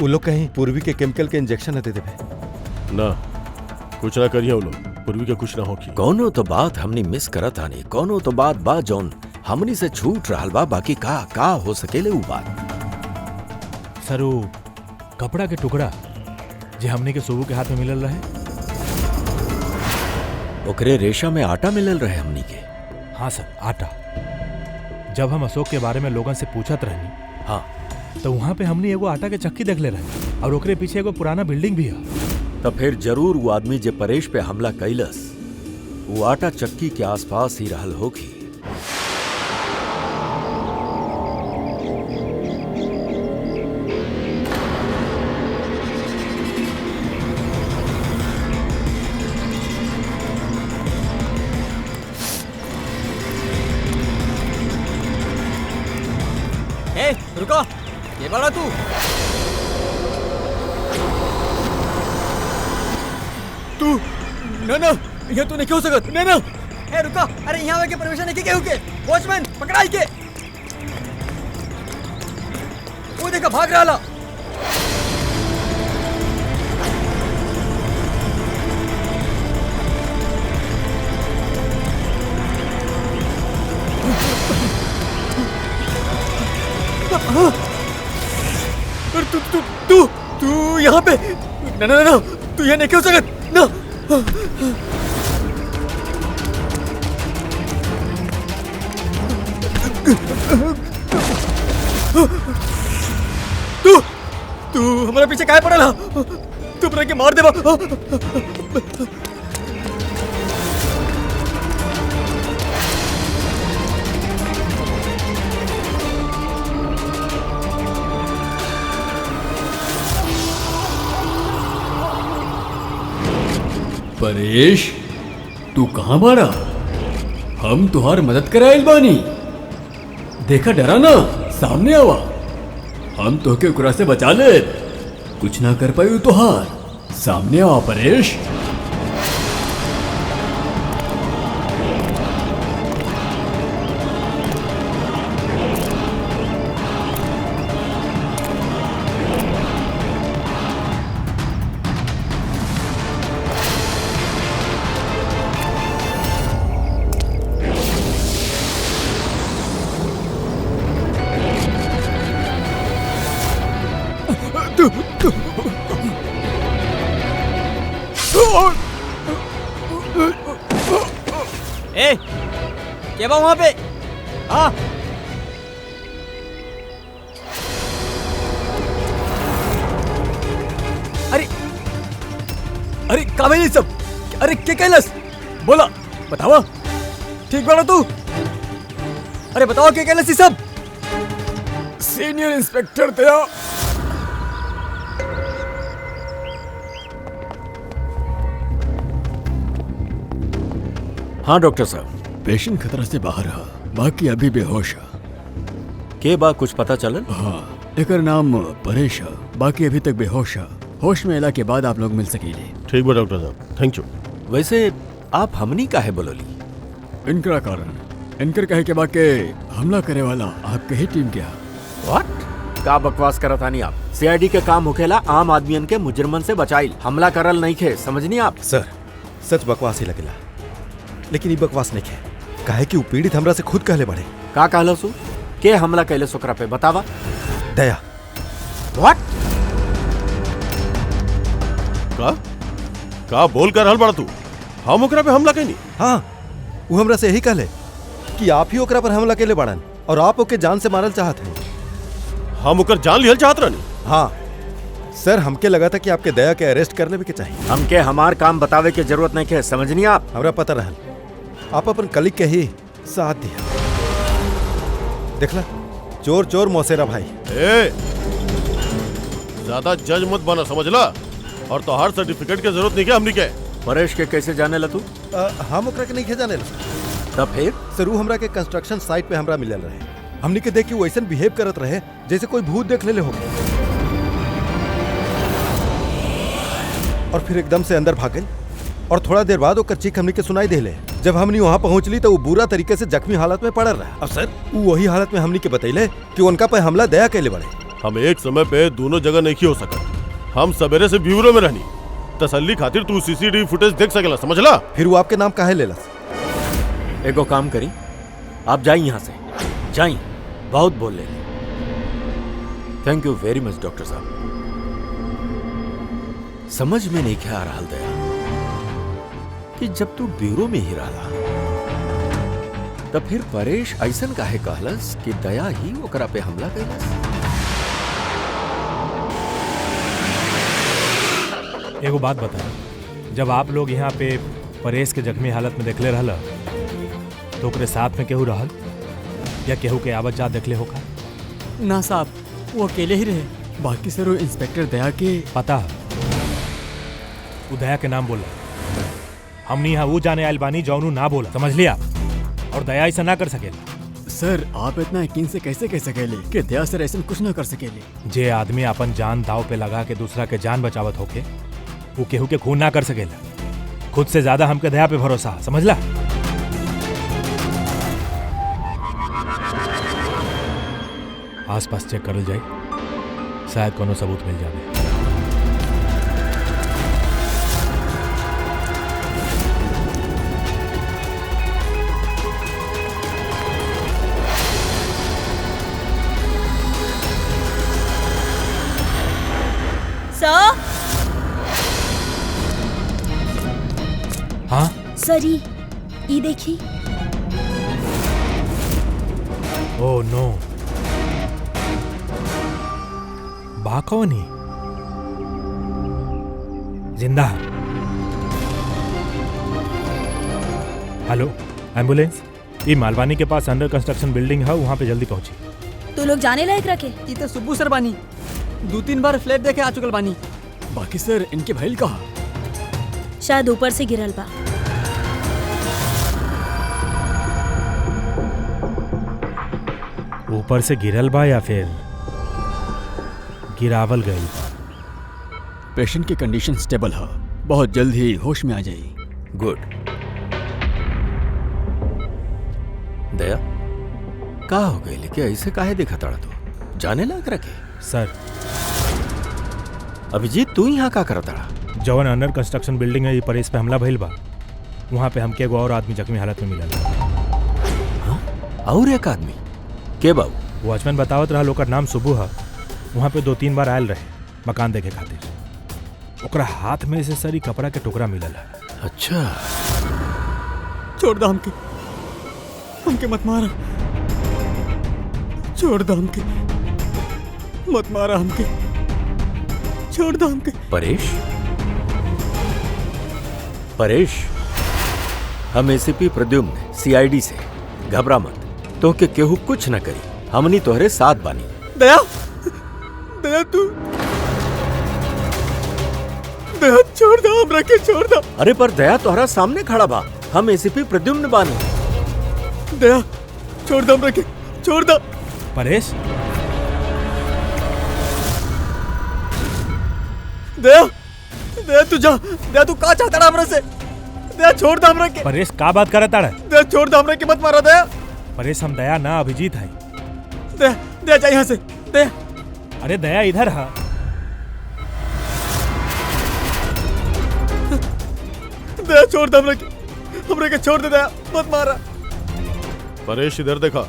वो लोग कहीं पूर्वी के केमिकल के इंजेक्शन न दे देवे। ना कुछ ना करिए वो लोग, पूर्वी के कुछ ना होगी। कौनो तो बात हमनी मिस करत आनी, कौनो तो बात बा जौन हमनी से छूट रहल बा, बाकी का हो सकेले उ बात। सर वो कपड़ा के टुकड़ा जे हमने के सोबू के हाथ में मिलल रहे, ओकरे रेशा में आटा मिलल रहे हमनी के। हाँ सर, आटा। जब हम अशोक के बारे में लोगन से पूछत रहनी, हाँ, तो वहां पे हमने एगो आटा के चक्की देख ले रहे और ओकरे पीछे एगो पुराना बिल्डिंग भी है। तब फिर जरूर वो आदमी जे परेश पे हमला कैलस वो आटा चक्की के आसपास ही रहल होगी। रुको, ये बड़ा तू ना यहाँ तू नहीं क्यों सकत ना। ए रुको, अरे यहाँ आके परमिशन नहीं केहू के। वॉचमैन पकड़ाई के। वो देखा भाग रहा। तू यहाँ पे ना तू यहाँ नहीं क्यों सकत ना। तू हमारे पीछे काहे पड़ल? तू के मार देबा। परेश, तू कहाँ बाड़ा? हम तुहार मदद कराइल बानी। देखा डरा ना, सामने आवा। हम तोहके ओकरा से बचा ले। कुछ ना कर पाई तुहार। सामने आवा परेश। ए, क्या बा वहां पे? हाँ, अरे काबिल सब। अरे क्या कैलस? बोला बतावा। ठीक बना तू? अरे बताओ क्या कैलस सब? सीनियर इंस्पेक्टर थे। हाँ डॉक्टर साहब, पेशेंट खतरा से बाहर है, बाकी अभी बेहोश है। के बा कुछ पता चलन? हाँ, एकर नाम परेश है, बाकी अभी तक बेहोश है। होश में अला के बाद आप लोग मिल सकेले। ठीक बा डॉक्टर साहब, थैंक यू। वैसे आप हमनी काहे बोलोली? इनका कारण इनकर कहे के बाके हमला करे वाला आपके ही टीम के है। व्हाट? का बकवास करत आनी आप? सीआईडी के काम होखेला आम आदमियन के मुजरमन से बचाइल, हमला करल नहीं खे, समझनी आप? सर सच बकवास ही लगेला, लेकिन ये बकवास नहीं है। काहे कि पीड़ित हमरा से खुद कहले बढ़े। का कहलो सु? के हमला कैले सोकरा पे बतावा? दया। व्हाट? का बोल कर हल बड़ा तू? हम ओकरा पे हमला कैनी? हाँ, वो हमरा से यही कहले कि आप ही ओकरा पर हमला केले बाड़न और आप ओके जान से मारल चाहत हैं। हम ओकर जान लिहल चाहत रहनी। हाँ सर, हमके लगा था कि आपके दया के अरेस्ट करने भी के चाहिए। हमके हमार काम बतावे के जरूरत नहीं है, समझनी आप? हमरा पता रहल आप अपन कलीग के ही साथ दिया। देखला, चोर चोर मौसेरा भाई। ए, ज्यादा जज मत बना, समझला? और तो हर सर्टिफिकेट की जरूरत नहीं है हमनी के। परेश के कैसे जाने ला तू? हम ओकरा के नहीं जाने ला। तब फिर सर वो हमरा के कंस्ट्रक्शन साइट पे हमरा मिलल रहे। हमनी के देख के वैसन बिहेव करत रहे जैसे कोई भूत देख लेले हो, और फिर एकदम से अंदर भाग गई और थोड़ा देर बाद वो चीख हमनी के सुनाई देले। जब हमनी वहां पहुंचली तो वो बुरा तरीके से जख्मी हालत में पड़ल रहा। अब सर वो वही हालत में हमनी के बतैले कि उनका पे हमला दया कैले बड़े। हम एक समय पे दोनों जगह नहीं हो सकत। हम सवेरे से ब्यूरो में रहनी, तसल्ली खातिर तू सीसीटीवी फुटेज देख सकेला, समझला? फिर वो आपके नाम काहे लेला? एगो काम करी, आप जाइए यहाँ से, जाइए, बहुत बोल ले। थैंक यू वेरी मच डॉक्टर साहब। समझ में नहीं क्या आ रहा दया कि जब तू ब्यूरो में ही रहा तब फिर परेश ऐसन काहे कहलस कि दया ही ओकरा पे हमला कैलस। एगो बात बता, जब आप लोग यहाँ पे परेश के जख्मी हालत में देखले रहल तो ओकरे साथ में केहू रहल या केहू के आवत जात देखले होगा? ना साहब, वो अकेले ही रहे। बाकी सर वो इंस्पेक्टर दया के पता है, वो दया के नाम बोला। हमनी यहाँ वो जाने आयल बानी जौनू ना बोला, समझ लिया? और दया ऐसा ना कर सकेला। सर आप इतना यकीन से कैसे कह सकेले कि दया सर ऐसा कुछ ना कर सकेले? जे आदमी अपन जान दाव पे लगा के दूसरा के जान बचावत होके वो केहू के खून ना कर सकेला। खुद से ज्यादा हमके दया पे भरोसा, समझला? आसपास चेक करल जाए, शायद कोनो सबूत मिल जाए। सर, हाँ सरी ई देखी। ओह नो, बा कौन ही जिंदा? हेलो एम्बुलेंस, ये मालवानी के पास अंडर कंस्ट्रक्शन बिल्डिंग है, वहाँ पे जल्दी पहुंची। तू लोग जाने लायक रखे। ई तो सुब्बू सर बानी, 2-3 बार फ्लैट देखे आ चुकल बानी। बाकी सर इनके भैल कहा? शायद ऊपर से गिरल बा। ऊपर से गिरल बा या फिर गिरावल गई? पेशेंट की कंडीशन स्टेबल है, बहुत जल्द ही होश में आ जाएगी। गुड। दया का हो गई, लेकिन ऐसे काहे देखा ताड़ा? तू जाने लायक रखे? सर, अभिजीत तू यहाँ का करता रहा? जवन अंडर कंस्ट्रक्शन बिल्डिंग है, ये परेश पे हमला भइल बा, वहाँ पे हमके एगो और आदमी जख्मी हालत में मिलल। हाँ? और एक आदमी के बाबू? वॉचमैन बतावत रहा, ओकर नाम सुबू है। वहाँ पे 2-3 बार आयल रहे मकान देखे खातिर। ओकरा हाथ में से सरी कपड़ा के टुकड़ा मिलल है। अच्छा, छोड़ दो हमके, हमके मत मारा। छोड़ दो हमके, मत मारा हमके। छोड़ दो हमके। परेश, परेश, हम एसीपी प्रद्युम्न सीआईडी से, घबरा मत, तो के केहू कुछ न करी, हमनी तोहरे साथ बानी। दया, दया तू, दया छोड़ दो, हमरा के छोड़ दो। अरे पर दया तोहरा सामने खड़ा बा, हम एसीपी प्रद्युम्न बानी। दया छोड़ दो, हमरा के छोड़ दो। परेश, दया, दया तू जा, दया तू का चाहता हमरा से? दया छोड़ दो हमरा के। परेश का बात करत ताड़ा? दया छोड़ दो हमरा के, मत मारा। दया, परेश हम दया ना अभिजीत है। दया, दया जा यहाँ से। दया, अरे दया इधर है। दया छोड़ दो हमरा के छोड़ दे। दया मत मारा। परेश इधर देखा,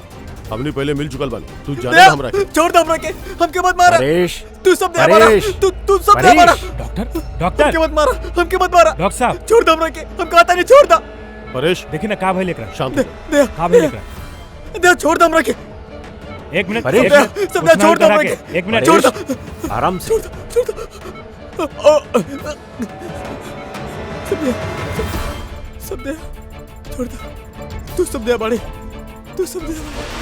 हमने पहले मिल चुकल बानी, तू जाने दया हमरा के। छोड़ दो हमरा के, हमके मत मारा। परेश, तू सब दया मारा, परेश, तू सब दया मारा। डॉक्टर, डॉक्टर, हमके मत मारा, हमके मत मारा। डॉक्टर साहब, छोड़ दो हमरा के, हम कहता नहीं, छोड़ दो। परेश देखी ना का भइल एकरा? शांत। दया, का भइल एकरा? दया छोड़ दो हमरा के। एक मिनट, परेश, एक मिनट, सब दया छोड़ दो हमरा के। एक मिनट, छोड़ दो, आराम से। छोड़ दो, छोड़ दो। सब दया छोड़ दो। तू सब दया बाड़े, तू सब दया बाड़े।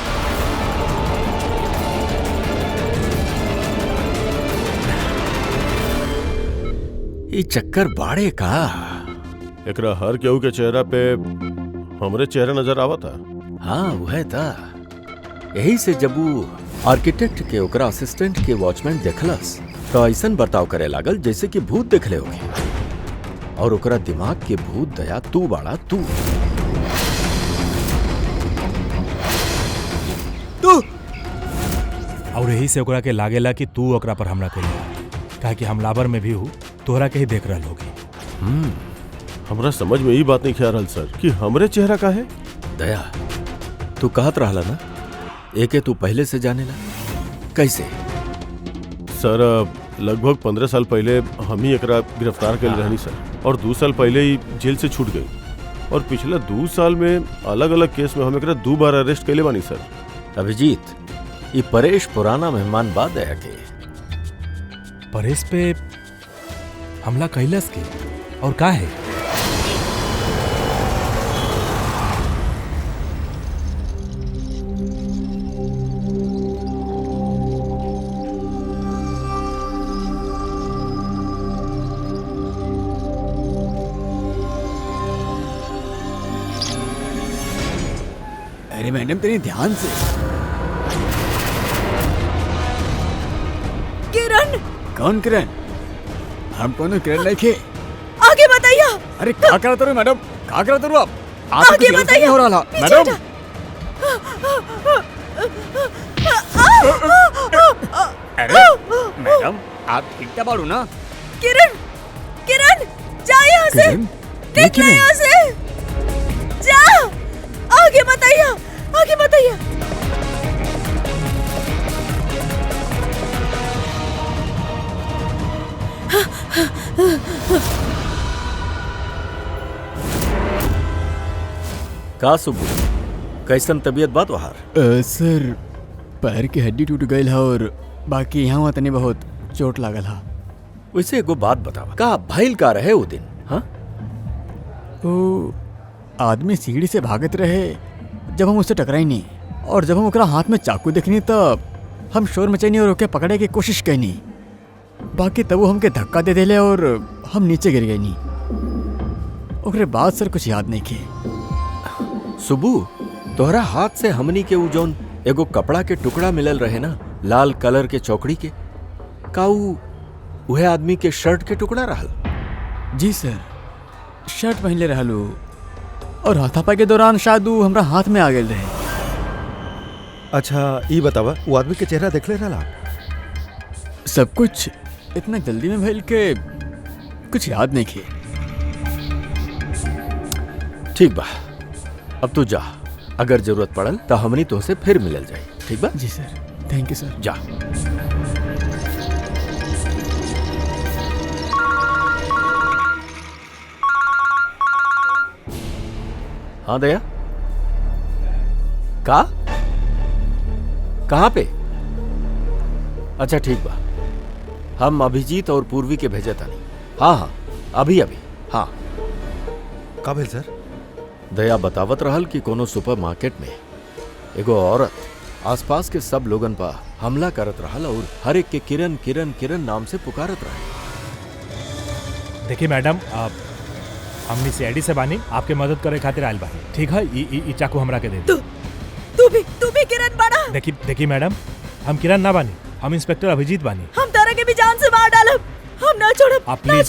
ये चक्कर बाड़े का? एकरा हर केहू के चेहरा पे हमरे चेहरा नजर आवा था। हाँ वह था, यही से जब वो आर्किटेक्ट के ओकरा असिस्टेंट के वॉचमैन देखलस तो ऐसन बर्ताव करे लागल जैसे कि भूत देखले होगे, और ओकरा दिमाग के भूत दया तू बाड़ा। तू और यही से ओकरा के लागेला कि तू ओकरा पर हमला करेला, काहे कि हमलावर में भी हूँ तोहरा के ही देख रहल होगी। हमरा समझ में ई बात नहीं ख्याल सर कि हमरे चेहरा का है। दया, तू कहत रहला ना एके तू पहले से जानेला, कैसे? सर लगभग 15 साल पहले हम ही एकरा गिरफ्तार कर रहनी सर, और 2 साल पहले ही जेल से छूट गई, और पिछला 2 साल में अलग अलग केस में हम एकरा 2 बार अरेस्ट कैले बानी सर। अभिजीत, ये परेश पुराना मेहमान बा दया के। परेश पे हमला कैलस के और का है? अरे मैडम तेरी ध्यान से। किरण, कौन किरण? हम कोनो किरण नहीं खे। आगे बताइए। अरे क्या करत रहे मैडम, क्या करत रहे आप? आगे बताइए। हो रहा पीछे मैडम। अरे मैडम आप ठीक था बाड़ू ना? किरण, किरण, जा यहाँ से, किरण? निकल यहाँ से, जा। आगे बताइए, आगे बताइए। का सुबू, कैसन तबीयत बात वहार? सर पैर की हड्डी टूट गई है और बाकी यहाँ तनी बहुत चोट लागल है। वैसे एगो बात बतावा, का भइल का रहे वो दिन? हाँ, वो आदमी सीढ़ी से भागत रहे जब हम उससे टकराई नहीं, और जब हम ओकरा हाथ में चाकू देखनी तब हम शोर मचैनी और ओके पकड़े की कोशिश कैनी, बाकी तब वो हमके धक्का दे देले और हम नीचे गिर गई नहीं। ओकरे बाद सर कुछ याद नहीं किए। सुबू, तोहरा हाथ से हमनी के उ जौन एगो कपड़ा के टुकड़ा मिलल रहे ना, लाल कलर के चौकड़ी के, का उहे आदमी के शर्ट के टुकड़ा रहल? जी सर, शर्ट पहनले रहलू और हाथापाई के दौरान शायद वो हमरा हाथ में आ गए रहे। अच्छा ये बतावा, वो आदमी के चेहरा देख ले रहा? सब कुछ इतना जल्दी में भइल के कुछ याद नहीं किए। ठीक बा, अब तू जा, अगर जरूरत पड़ल तो हमनी तोहसे फिर मिलल जाई। ठीक बा? जी सर, थैंक यू सर। जा। हाँ दया, का कहाँ पे? अच्छा ठीक बा, हम अभिजीत और पूर्वी के भेजे तानी। हाँ हाँ, अभी अभी। हाँ, का भेल सर? दया बतावत रहल कि कोनो सुपरमार्केट में एगो औरत आसपास के सब लोगन पर हमला करत रहल और हर एक के किरण किरण किरण नाम से पुकारत रहे। देखिए मैडम, आप हमनी सीआईडी से बानी, आपके मदद करे खातिर आयल बानी। ठीक है, ई चाकू हमरा के दे दे। तू भी किरण बड़ा। देखिए मैडम, हम किरण ना बानी, हम इंस्पेक्टर अभिजीत बानी। हम तारा के भी जान से मार डालब, हम ना छोड़ब। आप प्लीज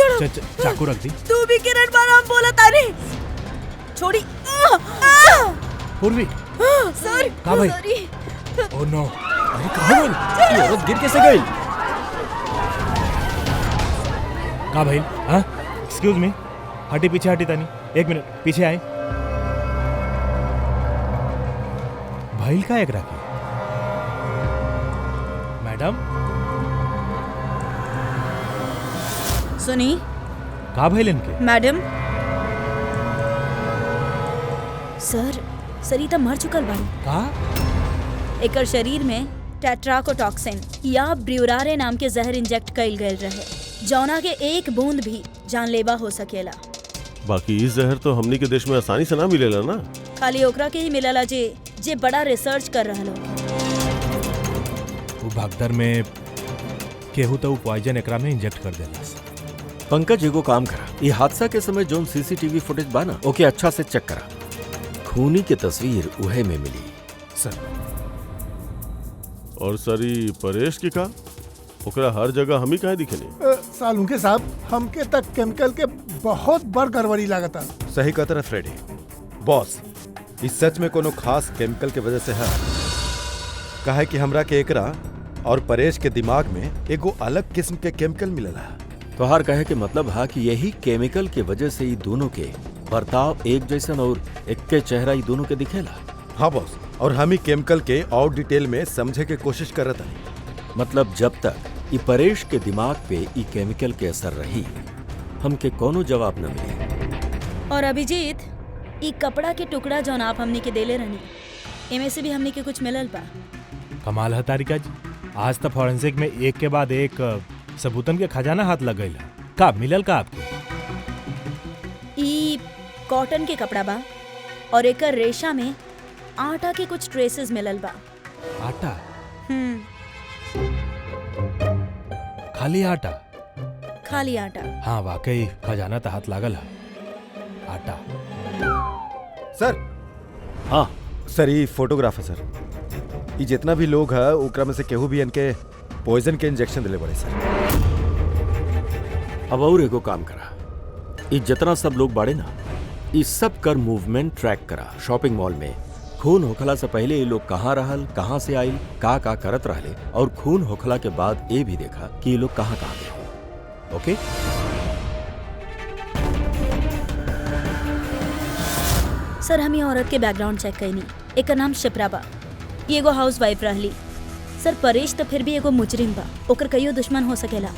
चाकू रख दी। तू भी किरण बड़ा, हम बोला तानी। छोड़ी। पूर्वी, सर, का भाई? सॉरी। ओह नो, अरे कहाँ गई? ये औरत गिर कैसे गई? का भाई? हाँ, एक्सक्यूज मी, हटी पीछे, हटी तानी, 1 मिनट पीछे आए। भाईल का एक राखी मैडम? सुनी का भाईल इनके? मैडम, सर सरिता मर चुकल बाड़ी। का? एकर शरीर में टेट्राकोटॉक्सिन या ब्यूरारे नाम के जहर इंजेक्ट कइल गयल रहे, जौना के एक बूंद भी जानलेवा हो सकेला। बाकी इस जहर तो हमनी के देश में आसानी से ना मिलेला ना। खाली ओकरा के ही मिलला जे बड़ा रिसर्च कर रहल हो। वो भागदर में केहू तो पॉइजन एकरा में इंजेक्ट कर देला। पंकज एगो काम करा, ये हादसा के समय जोन सीसीटीवी फुटेज बा ना, ओके अच्छा से चेक करा। खूनी के तस्वीर उहे में मिली। सर, और सरी परेश की का ओकरा हर जगह हम ही काहे दिखेनी? सालू के साहब, हमके तक केमिकल के बहुत बड़ गड़बड़ी लागता। सही कहता रहा फ्रेडी। बॉस, इस सच में कोनो खास केमिकल के वजह से है, काहे कि हमरा के एकरा और परेश के दिमाग में एगो अलग किस्म के केमिकल मिलला। तोहार कहे के मतलब है कि यही केमिकल के वजह से ये दोनों के बर्ताव एक जैसन और एक के चेहरा ये दोनों के दिखेला। हाँ बॉस, और हम ही केमिकल के और डिटेल में समझे के कोशिश कर रहे थे। मतलब जब तक ये परेश के दिमाग पे ये केमिकल के असर रही हमके कोनो जवाब न मिले। और अभिजीत, ई कपड़ा के टुकड़ा जौन आप हमने के देले रहनी, एमे से भी हमने के कुछ मिलल बा। कमाल है तारिका जी, आज तक फॉरेंसिक में एक के बाद एक सबूतन के खजाना हाथ लग गई। का मिलल का आपके? ई कॉटन के कपड़ा बा और एकर रेशा में आटा के कुछ ट्रेसेस मिलल बा। आटा? हम्म, खाली आटा? खाली आटा। हाँ वाकई खजाना तो हाथ लागल है। आटा। सर। हाँ सर, ये फोटोग्राफर सर, ये जितना भी लोग है ओकरा में से केहू भी इनके पॉइजन के इंजेक्शन दिले पड़े सर। अब और एगो काम करा, ये जितना सब लोग बाड़े ना, ये सब कर मूवमेंट ट्रैक करा। शॉपिंग मॉल में खून होखला से पहले ये लोग कहाँ रहल, कहाँ से आइल, का करत रहले, और खून होखला के बाद ये भी देखा कि ये लोग कहाँ गए। ओके? सर, हम ये औरत के बैकग्राउंड चेक कईनी। एकर नाम शिप्रा बा। ये एगो हाउस वाइफ रहली। सर, परेश तो फिर भी एगो मुजरिम बा, ओकर कईयो दुश्मन हो सकेला।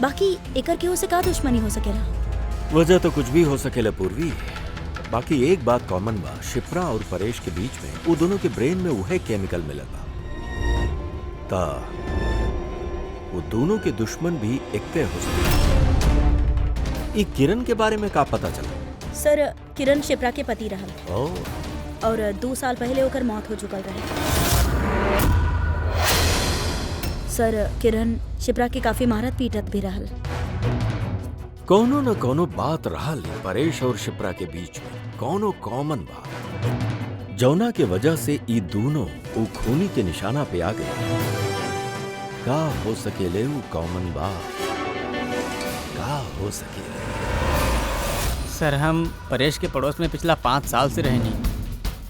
बाकी एकर केहू से का दुश्मनी हो सकेला? वजह तो कुछ भी हो सकेला पूर्वी। बाकी एक बात कॉमन बा, शिप्रा और परेश के बीच में वो दोनों के ब्रेन में वह केमिकल मिलल बा। ता वो दोनों के दुश्मन भी एकते हो सके। किरण के बारे में का पता चला? सर, किरण शिप्रा के पति रहल ओह। और 2 साल पहले ओकर मौत हो चुकल रहे। सर, किरण शिप्रा के काफी मारत पीटत भी रहल। कोनो न कोनो बात रहल परेश और शिप्रा के बीच में, कोनो कॉमन बात जौना के वजह से ई दोनों वो खूनी के निशाना पे आ गए। का हो सकेले वो कॉमन बात? का हो सकेले? सर, हम परेश के पड़ोस में पिछला 5 साल से रहनी।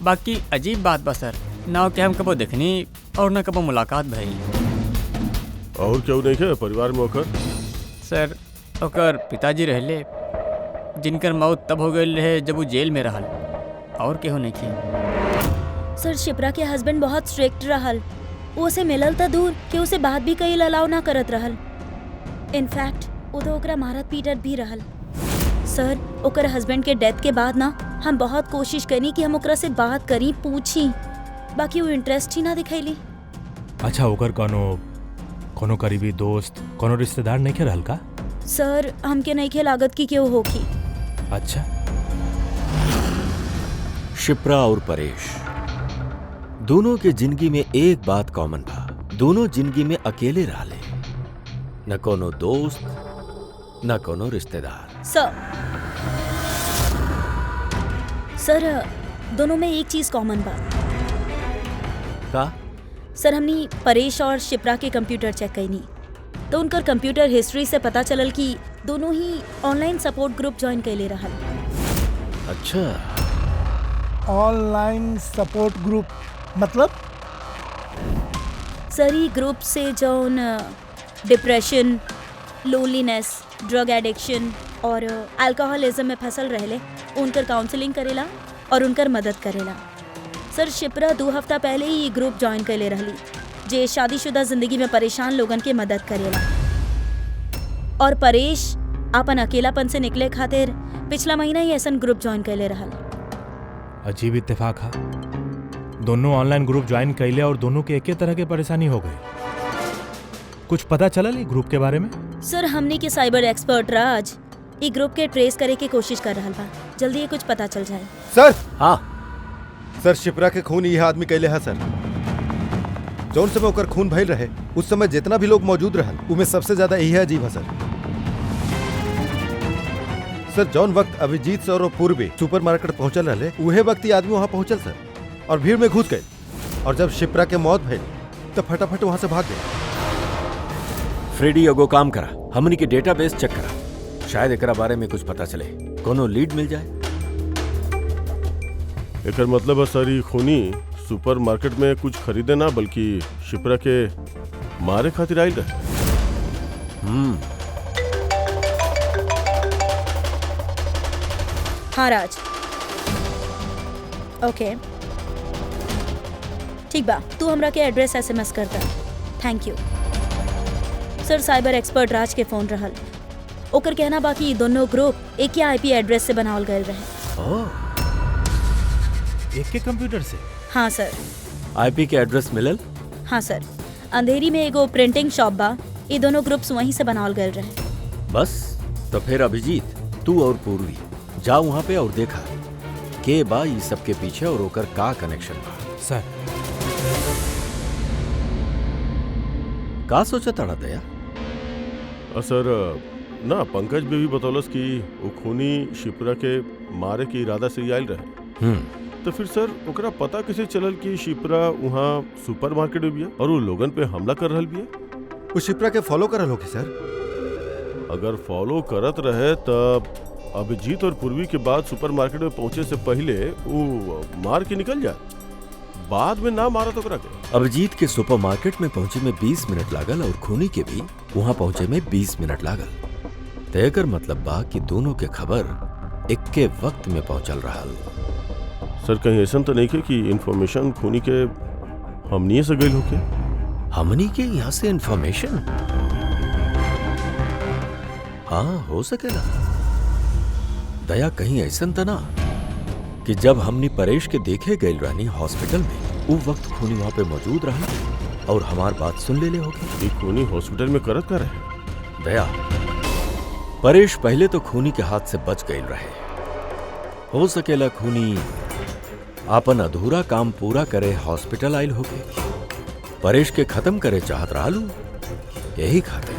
बाकी अजीब बात बा सर, ना कि हम कबो देखनी और न कबो मुलाकात भई। और क्यों नहीं है परिवार में होकर? सर, ओकर पिताजी रहले, जिनकर मौत तब हो गई रहे जब वो जेल में रहल, और केहू नहीं की। सर, शिप्रा के हस्बैंड बहुत स्ट्रिक्ट रहल। वो उसे मिलल त दूर कि उसे बात भी कई अलाउ ना करत रहल। इनफैक्ट वो तो ओकरा मारत पीटत भी रहल। सर, ओकर हस्बैंड के डेथ के बाद ना हम बहुत कोशिश करी कि हम ओकरा से बात करी, पूछी, बाकी वो इंटरेस्ट ही ना दिखैली। अच्छा, ओकर कोनो करीबी दोस्त, कोनो रिश्तेदार नहीं के रहल का? सर, हमके नहीं खे लागत कि केहू होखी। अच्छा। शिप्रा और परेश दोनों के जिंदगी में एक बात कॉमन था, दोनों जिंदगी में अकेले रहले, न कोनो दोस्त न कोनो रिश्तेदार। सर, दोनों में एक चीज कॉमन बा। का? सर, हमनी परेश और शिप्रा के कंप्यूटर चेक कईनी तो उनकर कंप्यूटर हिस्ट्री से पता चलल कि दोनों ही ऑनलाइन सपोर्ट ग्रुप ज्वाइन कैले रहल। अच्छा। ऑनलाइन सपोर्ट ग्रुप मतलब? सर, ई ग्रुप से जौन डिप्रेशन, लोनलीनेस, ड्रग एडिक्शन और अल्कोहलिज्म में फंसल रहले, उनकर काउंसलिंग करेला और उनकर मदद करेला। सर, शिप्रा 2 हफ्ता पहले ही ग्रुप ज्वाइन कैले रहली, जे शादीशुदा जिंदगी में परेशान लोगन के मदद करेला। और परेश अपन अकेलापन से निकले खातिर पिछला महीना ही ऐसा ग्रुप ज्वाइन कैले रहल। अजीब इत्तेफाक है, दोनों ऑनलाइन ग्रुप ज्वाइन कैले और दोनों के एक तरह के परेशानी हो गई। कुछ पता चलल ग्रुप के बारे में? सर, हमने के साइबर एक्सपर्ट राज ई ग्रुप के ट्रेस करे के कोशिश कर रहल बा। जल्दी ये कुछ पता चल जाए। सर। हाँ सर, शिप्रा के खून यह आदमी कैले है सर। जौन समय ओकर खून भइल रहे उस समय जितना भी लोग मौजूद रहल उनमें सबसे ज्यादा यही अजीब है सर। सर, जौन वक्त अभिजीत सर और पूर्वी सुपरमार्केट पहुंचल रहे उहे वक्त ये आदमी वहां पहुंचल सर और भीड़ में घुस गए, और जब शिप्रा के मौत भइल तो फटाफट वहां से भाग गए। फ्रेडी, एगो काम करा, हमनी के डेटाबेस चेक करा, शायद एकरा बारे में कुछ पता चले, कोनो लीड मिल जाए। एकर मतलब है सर, ई खूनी सुपरमार्केट में कुछ खरीदे ना बल्कि शिप्रा के मारे खातिर आयल रहे। हाँ राज, ओके ठीक बा, तू हमरा के एड्रेस SMS करता। Thank you sir. Cyber expert Raj के फोन रहल, ओकर कहना बाकी दोनों ग्रुप एक ही IP एड्रेस से बनावल गए रहे। एक के कंप्यूटर से? हाँ सर। IP के एड्रेस मिलल? हाँ सर, अंधेरी में एगो प्रिंटिंग शॉप बा, ये दोनों ग्रुप्स वहीं से बनावल गए रहे। बस तो फिर अभिजीत, तू और पूर्वी जाओ वहाँ पे और देखा के बा ई सब के पीछे और ओकर का कनेक्शन बा। सर का सोचा तड़ा दया? सर ना पंकज भी बतौलस कि वो खूनी शिप्रा के मारे के इरादा से ही आयल रहे। तो फिर सर ओकरा पता कैसे चलल कि शिप्रा वहाँ सुपरमार्केट में बिया और वो लोगन पे हमला कर रहल बिया? वो शिप्रा के फॉलो करल होगी सर। अगर फॉलो करत रहे तब अभिजीत और पूर्वी के बाद सुपरमार्केट में पहुंचे से पहले वो मार के निकल जाए, बाद में ना मारा तो करा के। अभिजीत के सुपरमार्केट में पहुंचे में 20 मिनट लागल और खूनी के भी वहाँ पहुंचे में 20 मिनट लागल। तय कर मतलब बा कि दोनों के खबर एक के वक्त में पहुंचल रहा। सर कहीं ऐसा तो नहीं कि इंफॉर्मेशन खूनी के हमनी से गई होके? हमनी के यहाँ से इंफॉर्मेशन? हाँ हो सकेला। दया कहीं ऐसा तो ना कि जब हमनी परेश के देखे गए रहनी हॉस्पिटल में, वो वक्त खूनी वहाँ पे मौजूद रहा और हमार बात सुन ले होगी। ये खूनी हॉस्पिटल में करत कर रहे? दया, परेश पहले तो खूनी के हाथ से बच गए रहे। हो सकेला खूनी आपन अधूरा काम पूरा करे हॉस्पिटल आयल होके परेश के खत्म करे चाहत रहलू, यही खातिर।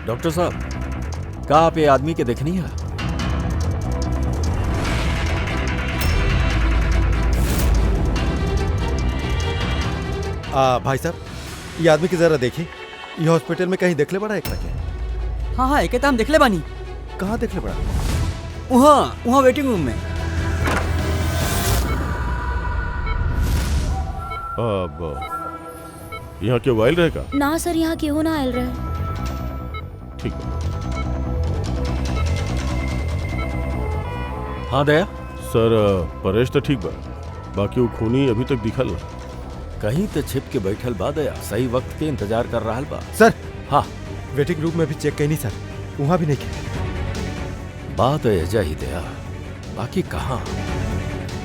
डॉक्टर साहब, का आप ये आदमी के देखनी है? भाई साहब, ये आदमी की जरा देखी, ये हॉस्पिटल में कहीं देखले बड़ा एक लगे? हाँ हाँ, एक हम देखले बानी। कहाँ देखले बड़ा? वहाँ वेटिंग रूम में। अब यहाँ के वाइल रहेगा? ना सर, यहाँ केहू ना आयल रहे। ठीक है। हाँ दया सर परेश तो ठीक बा, बाकी वो खूनी अभी तक दिखल ना। कहीं तो छिप के बैठल बा दया, सही वक्त के इंतजार कर रहा बा। सर हाँ, वेटिंग रूम में भी चेक कहीं नहीं सर, वहाँ भी नहीं किया। बात एजा ही दया, बाकी कहाँ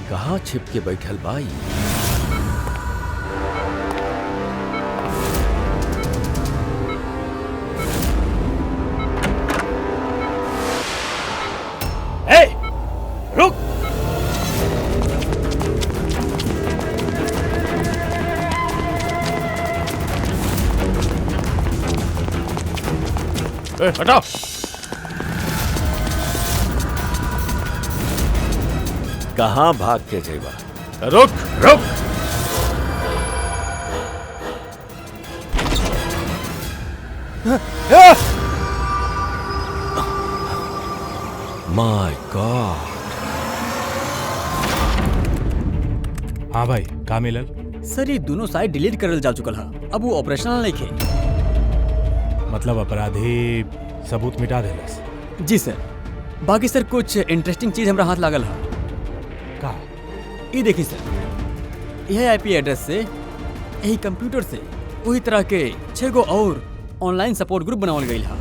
कहाँ छिप के बैठल बाई? रुक! हटाओ! कहाँ भाग के जेबा? रुक रुक! माय गॉड! हाँ भाई, का मिलल? सर ये दोनों साइड डिलीट करल जा चुकल है, अब वो ऑपरेशनल नहीं खे। मतलब अपराधी सबूत मिटा देलस? जी सर। बाकी सर कुछ इंटरेस्टिंग चीज हमरा हाथ लागल है। का? ये देखिए सर, यह IP एड्रेस से, यही कंप्यूटर से वही तरह के 6 गो और ऑनलाइन सपोर्ट ग्रुप बनावल गई है।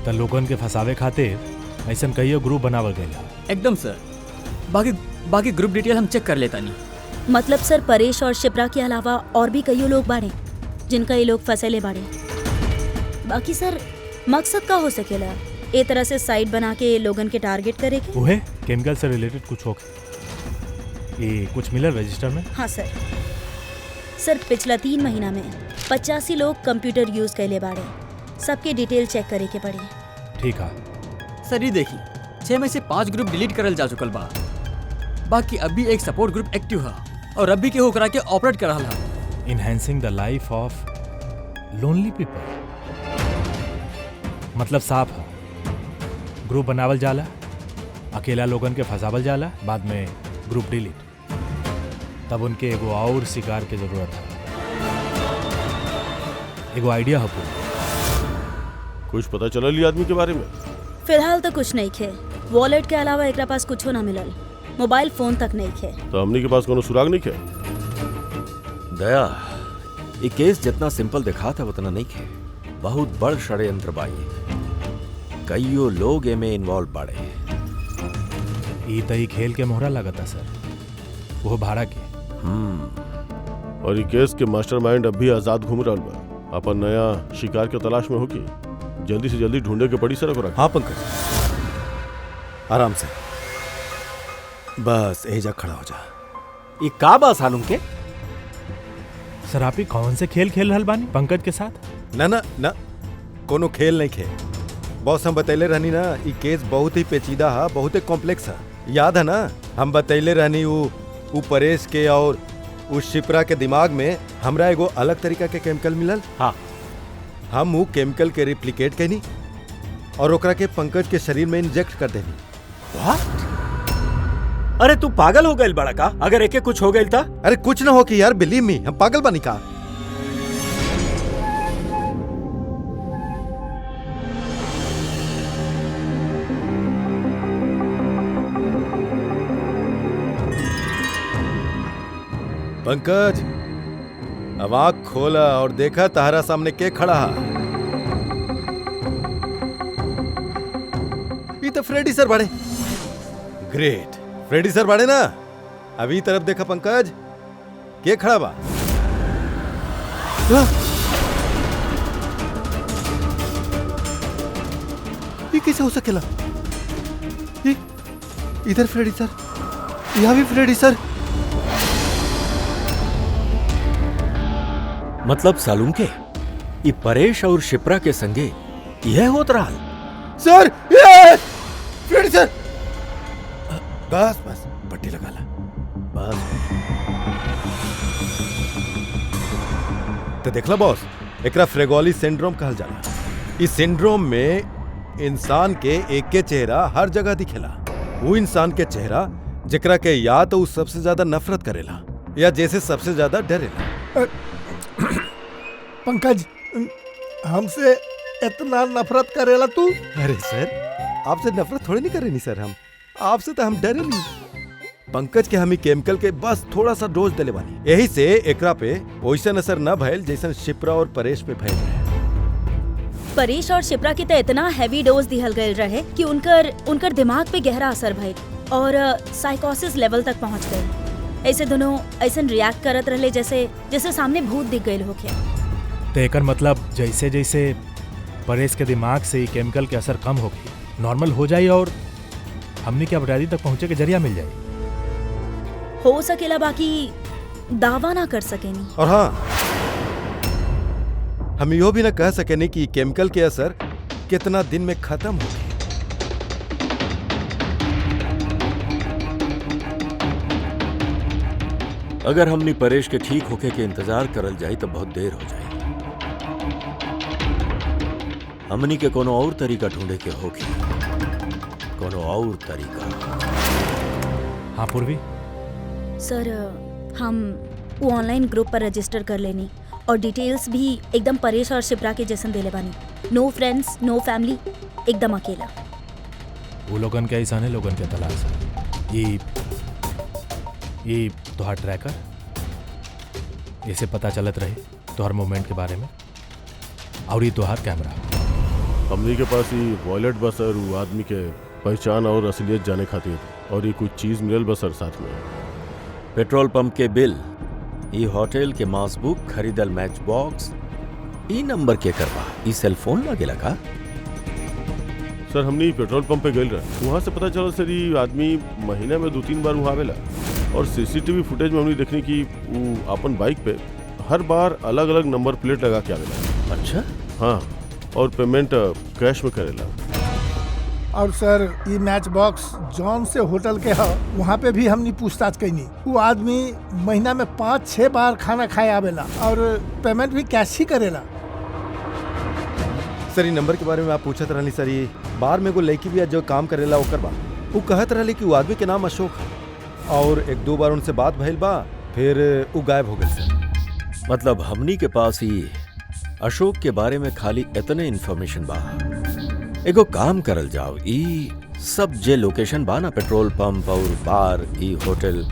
त लोगन के फंसावे खातिर ऐसन कईयो ग्रुप बनावल गइल है। एकदम सर। बाकी ग्रुप डिटेल हम चेक कर लेता नहीं। मतलब सर परेश और शिप्रा के अलावा और भी कईयों लोग बाड़े जिनका ये लोग फंसेले बाड़े। बाकी सर मकसद का हो सकेला ए तरह से साइट बना के लोगन के टारगेट करे के? उहे केमिकल से रिलेटेड कुछ होके ये कुछ मिलल रजिस्टर में? हाँ सर। सर पिछला 3 महीना में 85 लोग कंप्यूटर यूज कैले बाड़े, सबके डिटेल चेक करे के पड़ी। ठीक है सर। ये देखी 6 में से 5 ग्रुप डिलीट करल जा चुकल बा, बाकी अभी एक सपोर्ट ग्रुप एक्टिव है और अभी के होकरा के ऑपरेट कर रहा है। Enhancing the life of lonely people, मतलब साफ है ग्रुप बनावल जाला, अकेला लोगन के फंसावल जाला, बाद में ग्रुप डिलीट। तब उनके एगो और शिकार के जरूरत है। एगो आइडिया है पूरा। कुछ पता चलल ई आदमी के बारे में? फिलहाल तो कुछ नहीं खे। वॉलेट के अलावा एकरा पास कुछ ना मिलल, मोबाइल फोन तक नहीं खे। तो हमनी के पास कोनो सुराग नहीं है? दया, ये केस जितना सिंपल दिखा था उतना नहीं खे। बहुत बड़ षड्यंत्र बाई, कईयो लोग एमे इन्वॉल्व बाड़े। ई तई खेल के मोहरा लगता सर, वो भाड़ा के। और ये केस के मास्टरमाइंड अब भी आजाद घूम रहा बा, अपन नया शिकार के तलाश में होगी। जल्दी से जल्दी ढूंढे के पड़ी सर। हाँ पंकज, आराम से, बस एजा खड़ा हो जा। ये का बा सालूम के? सर आप ही कौन से खेल खेल रहल बानी पंकज के साथ? ना ना ना, कोनो खेल नहीं खे। बॉस हम बतैले रहनी ना, ये केस बहुत ही पेचीदा है, बहुत ही कॉम्प्लेक्स है। याद है ना, हम बतैले रहनी वो परेश के और उस शिप्रा के दिमाग में हमरा एगो अलग तरीका के केमिकल मिलल। हाँ, हम वो केमिकल के रिप्लिकेट कैनी और ओकरा के पंकज के शरीर में इंजेक्ट कर देनी। अरे तू पागल हो गई बड़ा का? अगर एके कुछ हो गई था? अरे कुछ ना हो कि यार, बिलीव मी, हम पागल बनी का? पंकज, अब आँख खोला और देखा तारा सामने के खड़ा है। ये तो फ्रेडी सर बड़े। ग्रेट, फ्रेडी सर बड़े ना। अभी तरफ देखा पंकज, के खड़ा बा? ये कैसे हो सकेला? ये इधर फ्रेडी सर, यहाँ भी फ्रेडी सर। मतलब सालूम के ये परेश और शिप्रा के संगे यह होत रहा? सर, ये फ्रेडी सर। बस बस, पट्टी लगा ला बस। तो देखला बॉस, एकरा फ्रेगोली सिंड्रोम कहल जाला। इस सिंड्रोम में इंसान के एक के चेहरा हर जगह दिखेला। वो इंसान के चेहरा जेकरा के या तो सबसे ज्यादा नफरत करेला या जैसे सबसे ज्यादा डरेला। पंकज, हमसे इतना नफरत करेला तू? अरे सर, आपसे नफरत थोड़ी नहीं करेनी सर, हम आपसे तो हम डरे नहीं। पंकज के हम केमिकल के बस थोड़ा सा डोज दिले बानी, यही से एकरा पे वैसन असर न भइल जैसन शिप्रा और परेश पे भइल रहे। परेश और शिप्रा के तो इतना हैवी डोज दिहल गए रहे कि उनकर दिमाग पे गहरा असर भइल और साइकोसिस लेवल तक पहुंच गए। ऐसे दोनों ऐसे रिएक्ट करत रहे जैसे सामने भूत दिख गए होके। तो एकर मतलब जैसे जैसे परेश के दिमाग से केमिकल के असर कम होगी, नॉर्मल हो जाए और हमने के अपराधी तक पहुंचे के जरिया मिल जाए। हो सकेला, बाकी दावा ना कर सकेनी। और हाँ, हम यो भी ना कह सकेनी कि केमिकल के असर कितना दिन में खत्म होगी। अगर हमनी परेश के ठीक होके के इंतजार करल जाए तो बहुत देर हो जाए। हमनी के कोनो और तरीका ढूंढे के होगी, कोनो और तरीका। हाँ पूर्वी सर, हम वो ऑनलाइन ग्रुप पर रजिस्टर कर लेनी और डिटेल्स भी एकदम परेश और शिप्रा के जैसन देले बानी। नो फ्रेंड्स, नो फैमिली, एकदम अकेला। वो लोगन के ऐसा लोगन के तलाश है। ये तोहार ट्रैकर, ऐसे पता चलत रहे तोहर मूवमेंट के बारे में, और ये तोहार कैमरा। हमनी के पास ये वॉलेट बस और वो आदमी के पहचान और असलियत जाने खातिर, और ये कुछ चीज मिलल बस और साथ में पेट्रोल पंप के बिल, ई होटल के मास बुक, खरीदल मैच बॉक्स, ई नंबर के करवा, ई सेल फोन लगेला का? सर हमने पेट्रोल पंप पे गए रहे, वहाँ से पता चला सर ये आदमी महीना में 2-3 बार वहाँ आवेला। और सीसीटीवी फुटेज में हमने देखने की वो अपन बाइक पे हर बार अलग अलग नंबर प्लेट लगा के आवेला। अच्छा, हाँ, और पेमेंट कैश में करेला। और सर, ये मैच बॉक्स जॉन से होटल के है, वहाँ पे भी हमने पूछताछ कैनी। वो आदमी महीना में 5-6 बार खाना खाए आवेला और पेमेंट भी कैश ही करेला। सर, ये नंबर के बारे में आप पूछत रहनी सर, ये बार में एगो लड़की भी जो काम करेला ओकर बा। वो कहत रहले कि वो आदमी के नाम अशोक है और एक दो बार उनसे बात भइल बा, फिर वो गायब हो गए सर। मतलब हमनी के पास ही अशोक के बारे में खाली इतने इन्फॉर्मेशन बा। एगो काम करल जाओ, ई सब जे लोकेशन बा ना, पेट्रोल पंप और बार, ई होटल,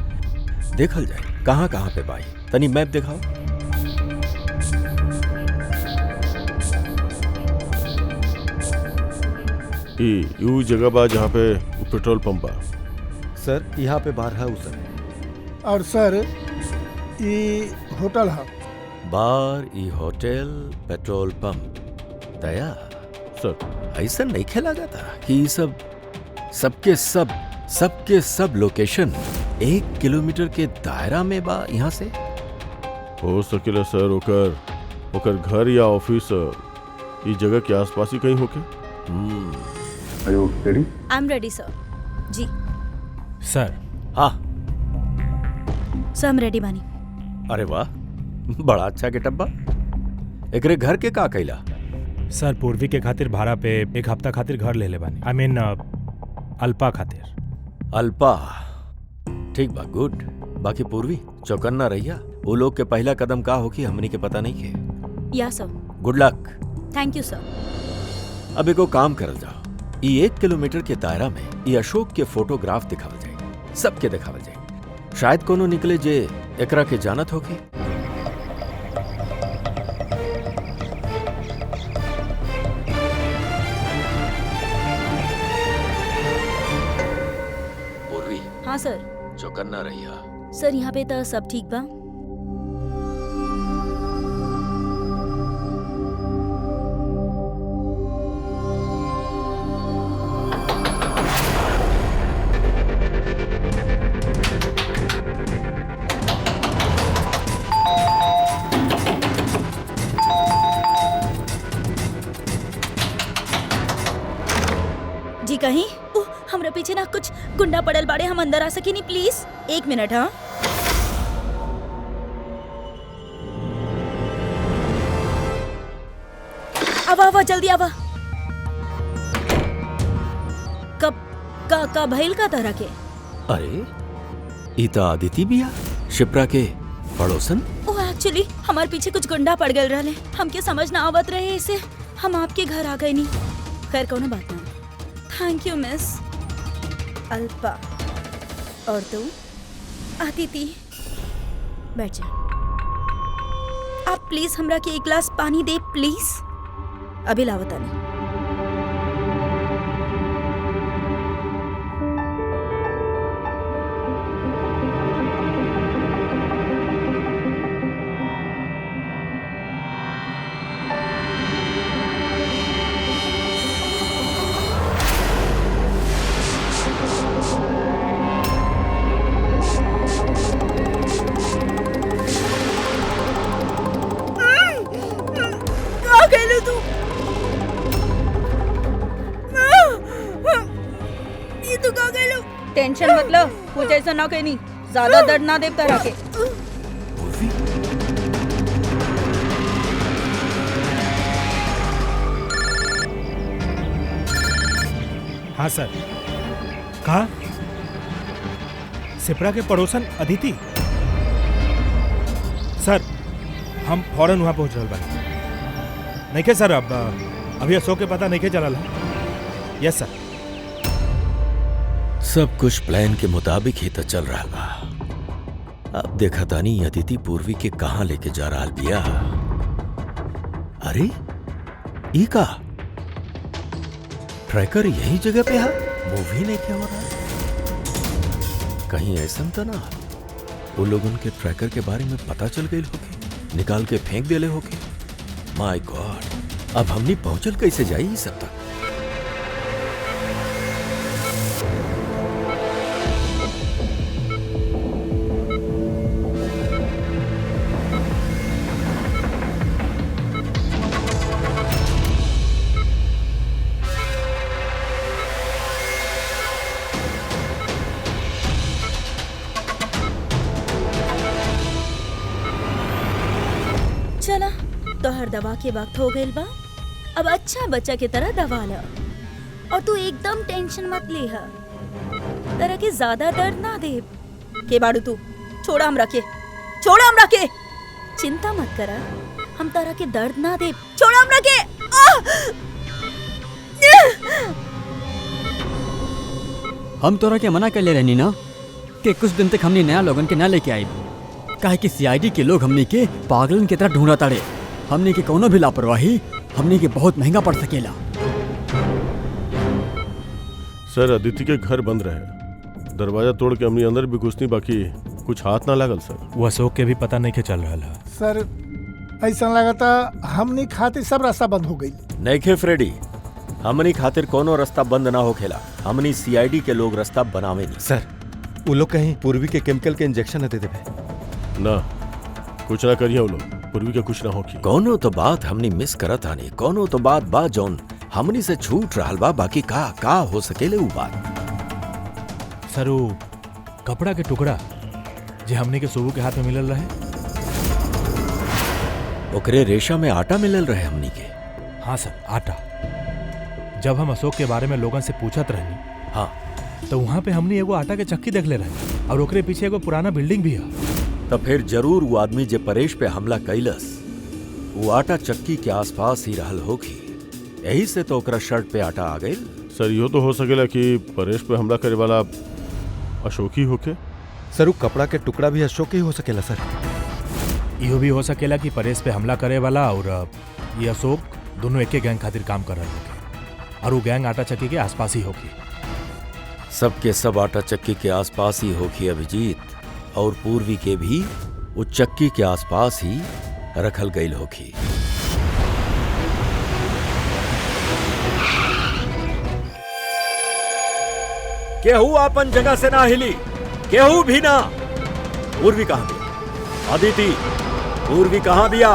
देखल जाए कहाँ कहाँ पे बाई। तनी मैप दिखाओ। यू जगह बा जहाँ पे पेट्रोल पंप बा। सर यहाँ पे बार है सर। और सर ये होटल है। बार, ई होटल, पेट्रोल पंप। दया सर ऐसा नहीं खेला जाता कि ये सबके सब लोकेशन 1 किलोमीटर के दायरा में बा यहाँ से। हो सकेला सर ओकर घर या ऑफिस इस जगह के आसपास ही कहीं होके। आई एम रेडी सर। जी सर। हाँ सर, हम रेडी बानी। अरे वाह, बड़ा अच्छा गेटअप बा। एकरे घर के का कैला? सर पूर्वी के खातिर भाड़ा पे 1 हफ्ता खातिर घर ले बानी। आई मीन अल्पा खातिर। अल्पा ठीक बा, गुड। बाकी पूर्वी चौकन्ना रहिया, वो लोग के पहला कदम का होगी हमनी के पता नहीं है। या sir. Good luck. Thank you sir. अब एको काम करल जाओ, ये 1 किलोमीटर के दायरा में ये अशोक के फोटोग्राफ दिखावल जाए, सबके दिखावल जाए। शायद कोनो निकले जे एकरा के जानत होके। पूर्वी। हाँ सर। चौकन्ना रहिया। सर यहाँ पे तो सब ठीक बा। जी कहीं हमरा पीछे ना कुछ गुंडा पड़ल बाड़े, हम अंदर आ सके नहीं प्लीज? 1 मिनट। हाँ आवा जल्दी आवा। का भइल का तरह के? अरे ईता आदिति बिया, शिप्रा के पड़ोसन। ओ एक्चुअली हमारे पीछे कुछ गुंडा पड़ गए रहले, हमके समझ ना आवत रहे, इसे हम आपके घर आ गए नहीं। खैर कोनो बात नहीं। थैंक यू मिस अल्पा। और तू आदिति, बैठ जा। आप प्लीज हमरा के 1 गिलास पानी दे प्लीज। अभी लावता नहीं। टेंशन मतलब कुछ ऐसा ना कहनी, ज्यादा दर्द ना देता रखे। हाँ सर। कहा? सिपरा के पड़ोसन अदिति? सर हम फौरन वहां पहुंच रहे बानी। नहीं के सर, अब अभी अशोक के पता नहीं के चलल है। यस सर। सब कुछ प्लान के मुताबिक ही तो चल रहा बा। अब देखा तानी अदिति पूर्वी के कहां लेके जा रहा बिया। अरे ई का ट्रैकर यही जगह पे है? मूवी नहीं क्या हो रहा? कहीं ऐसा तो ना वो लोग उनके ट्रैकर के बारे में पता चल गई होके, निकाल के फेंक देले होके। माय गॉड, अब हमनी पहुंचल कैसे जाई सब तक? चला, तोहर दवा के वक्त हो गइल बा। अब अच्छा बच्चा की तरह दवा ला। और तू एकदम टेंशन मत ले हा। तरह के ज्यादा दर्द ना दे। के बाड़ू तू छोड़ा हम रखे, छोड़ा हम रखे। चिंता मत करा, हम तरह के दर्द ना दे। छोड़ा हम रखे। हम तोरा के मना कर ले रहनी ना कि कुछ दिन तक हमने नया लोगन के ना लेके आई, काहे कि सीआईडी के लोग हमने के पागलन की तरह ढूंढा ताड़े। हमने के कोनो भी लापरवाही हमने के बहुत महंगा पड़ सकेला। सर अदिति के घर बंद रहे, दरवाजा तोड़ के हमने अंदर भी घुसनी, बाकी कुछ हाथ ना लागल सर। वो अशोक के भी पता नहीं के चल रहा है। सर ऐसा लगता हमनी खातिर सब रास्ता बंद हो गई। नइखे फ्रेडी, हमनी खातिर कोनो रास्ता बंद ना होखेला। हमनी सीआईडी के लोग रास्ता बनावे नहीं। सर वो लोग कहीं पूर्वी के केमिकल के इंजेक्शन दे देवे ना, कुछ ना करिए वो लोग, पूर्वी के कुछ ना होखी। कोनो तो बात हमनी मिस करत आनी, कोनो तो बात बा जौन हमनी से छूट रहल बा, बाकी का हो सकेले उ बात। सर वो कपड़ा के टुकड़ा जे हमने के सुबह के हाथ में मिलल रहे, ओकरे रेशा में आटा मिलल रहे हमनी के। हाँ सर, आटा। जब हम अशोक के बारे में लोगन से पूछत रहनी, हाँ, तो वहाँ पे हमने एगो आटा के चक्की देख ले रहे और ओकरे पीछे एगो पुराना बिल्डिंग भी है। तो फिर जरूर वो आदमी जे परेश पे हमला कैलस वो आटा चक्की के आसपास ही रहल होगी, यही से तो ओकरा शर्ट पे आटा आ गई। सर यो तो हो सकेला कि परेश पे हमला करे वाला अशोक ही होके। सर वो कपड़ा के टुकड़ा भी अशोक ही हो सकेला सर। इहो भी हो सकेला कि परेश पे हमला करे वाला और ये अशोक दोनों एक गैंग खातिर काम कर रहे होंगे और वो गैंग आटा चक्की के आसपास ही होगी। सबके सब आटा चक्की के आसपास ही होगी अभिजीत, और पूर्वी के भी वो चक्की के आसपास ही रखल गई होगी। केहू अपन जगह से ना हिली, केहू भी ना। पूर्वी कहां बिया? अदिति, पूर्वी कहां बिया?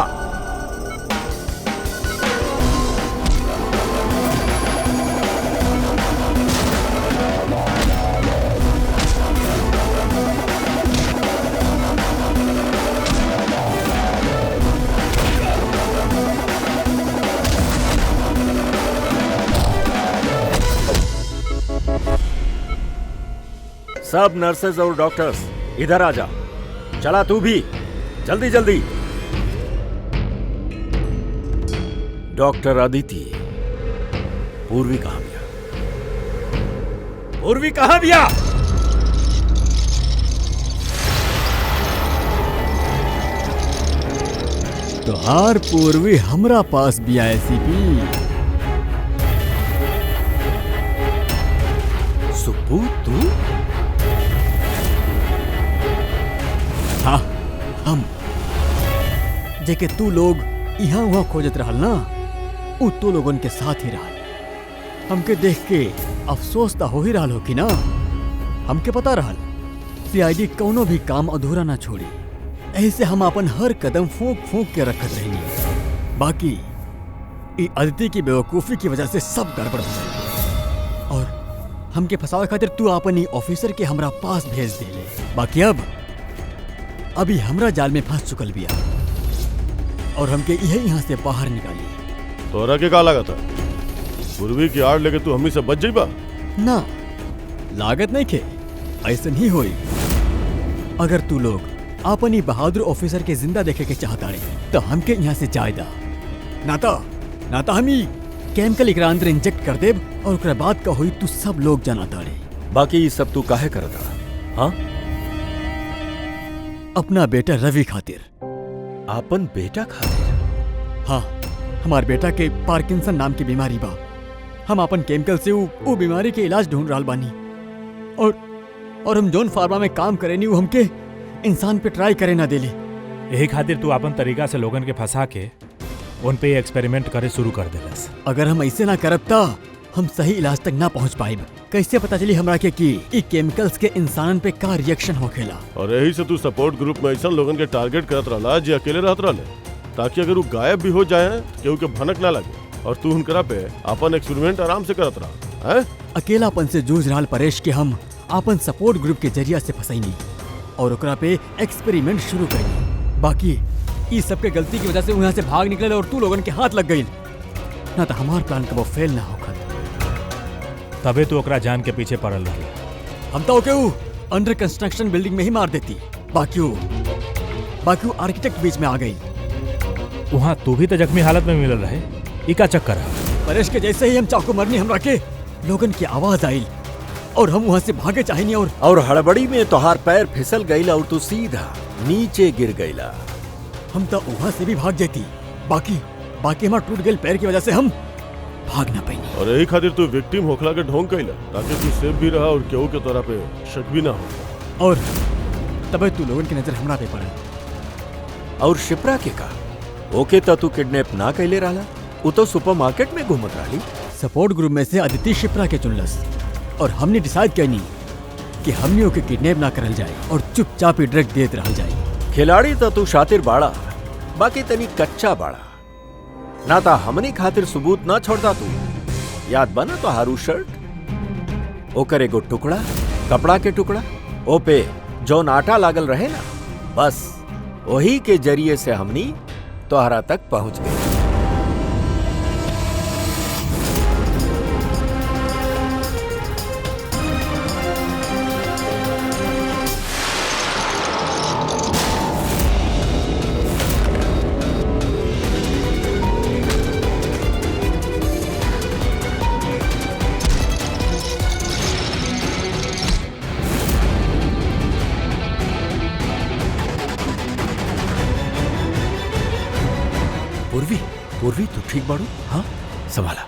सब नर्सेज और डॉक्टर्स इधर आ जा। चला तू भी, जल्दी जल्दी। डॉक्टर अदिति, पूर्वी कहां बिया? पूर्वी कहां बिया? तोहार पूर्वी हमरा पास भी आए सीपी। सुब्बू तू? हाँ, हम जेके तू लोग यहाँ वहाँ खोजत रहल ना, उ तो लोगन के साथ ही रहल। हमके देख के अफसोस तो हो ही रहल हो कि ना। हमके पता रहल सीआईडी कौनो भी काम अधूरा ना छोड़ी, यही से हम अपन हर कदम फूंक फूंक के रखत रहनी। बाकी ई अदिति की बेवकूफ़ी की वजह से सब गड़बड़ हो गई और हमके फंसावे खातिर तू अपन ई ऑफिसर के हमरा पास भेज देले। बाकी अभी हमरा जाल में फंस चुकल बिया और हमके यही यहाँ से बाहर निकाली। तोरा के का लगा था? पूर्वी की आड़ लेके तू हमनी से बच जाइबा? ना, लागत नहीं खे, ऐसा नहीं होई। अगर तू लोग अपन ही बहादुर ऑफिसर के जिंदा देखे के चाहता रहे तो हमके यहाँ से जाए दा, ना तो हम ही केमिकल एकरा अंदर इंजेक्ट कर देब और ओकरा बाद का होई तू सब लोग जाना तारे। बाकी ये सब तू काहे करता? हाँ, अपना बेटा रवि खातिर। अपन बेटा खातिर? हाँ, हमार बेटा के पार्किंसन नाम की बीमारी बा। हम अपन केमिकल से वो बीमारी के इलाज ढूंढ रहा बानी और हम जोन फार्मा में काम करेनी वो हमके इंसान पे ट्राई करे ना देले। यही खातिर तू अपन तरीका से लोगन के फंसा के उन पे एक्सपेरिमेंट करे शुरू कर देलस। अगर हम ऐसे ना करब ता हम सही इलाज तक ना पहुंच पाइब। कैसे पता चली हमरा के कि ई केमिकल्स के इंसान पे का रिएक्शन होखेला? और यही से तू सपोर्ट ग्रुप में ऐसा लोगन के टारगेट करत रहला जे अकेले रहत रहले, ताकि अगर वो गायब भी हो जाए केहू के भनक ना लगे और तू उनकरा पे अपन एक्सपेरिमेंट आराम से करत रहा है। अकेलापन से जूझ रहा परेश के हम अपन सपोर्ट ग्रुप के जरिया से फंसैनी और ओकरा पे एक्सपेरिमेंट शुरू करी। बाकी ई सबके गलती की वजह से वहाँ से भाग निकले और तू लोगन के हाथ लग गई, ना तो हमार प्लान कबो फेल ना होखत। तबे तू ओकरा जान के पीछे पड़ल रही। हम तो ओके अंडर कंस्ट्रक्शन बिल्डिंग में ही मार देती। बाकी वो आर्किटेक्ट बीच में आ गई। वहाँ तू भी तो जख्मी हालत में मिलल रहे, ई का चक्कर है? परेश के जैसे ही हम चाकू मरनी हमरा के लोगन की आवाज आई और हम वहाँ से भागे चाहेनी और हड़बड़ी में तोहार पैर फिसल गईल और तू सीधा नीचे गिर गईला। हम तो वहाँ से भी भाग जाती। बाकी हमारा टूट गए पैर की वजह से हम भाग ना पाई। और यही खातिर तू विक्टिम होखला के ढोंग कैला ताकि तू सेफ भी रहा और केहू के तोरा पे शक भी ना हो। और तबे तू लोगन की नजर हमरा पे पड़ल। और शिप्रा के का ओके तो तू किडनैप ना कैले रहला, वो तो सुपरमार्केट में घूमत रही। सपोर्ट ग्रुप में से अदिति शिप्रा के चुनलस और हमने डिसाइड कैनी कि हमने ओके किडनैप ना करल जाए और चुपचाप ही ड्रग देत रहल जाए। खिलाड़ी तो तू शातिर बाड़ा, बाकी तनी कच्चा बाड़ा ना ता हमनी खातिर सबूत ना छोड़ता तू। याद बना तो हारू शर्ट ओकर एगो टुकड़ा कपड़ा के टुकड़ा ओ पे जौन आटा लागल रहे ना, बस वही के जरिए से हमनी तोहरा तक पहुंच गए। पूर्वी तू ठीक बाड़ू? हाँ संभाला।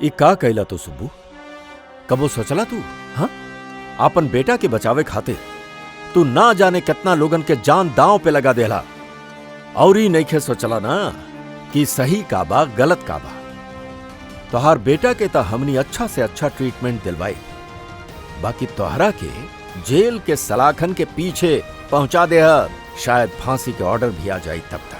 ई का कैला तो सुब्बू? कबो सोचला तू? हाँ आपन बेटा के बचावे खातिर तू ना जाने कितना लोगन के जान दांव पे लगा देला और ही नहीं सोचला ना कि सही का बा गलत का बा। तोहार बेटा के ता हमनी अच्छा से अच्छा ट्रीटमेंट दिलवाई, बाकी तोहरा के जेल के सलाखन के पीछे पहुंचा दे, शायद फांसी के ऑर्डर भी आ जाए तब तक।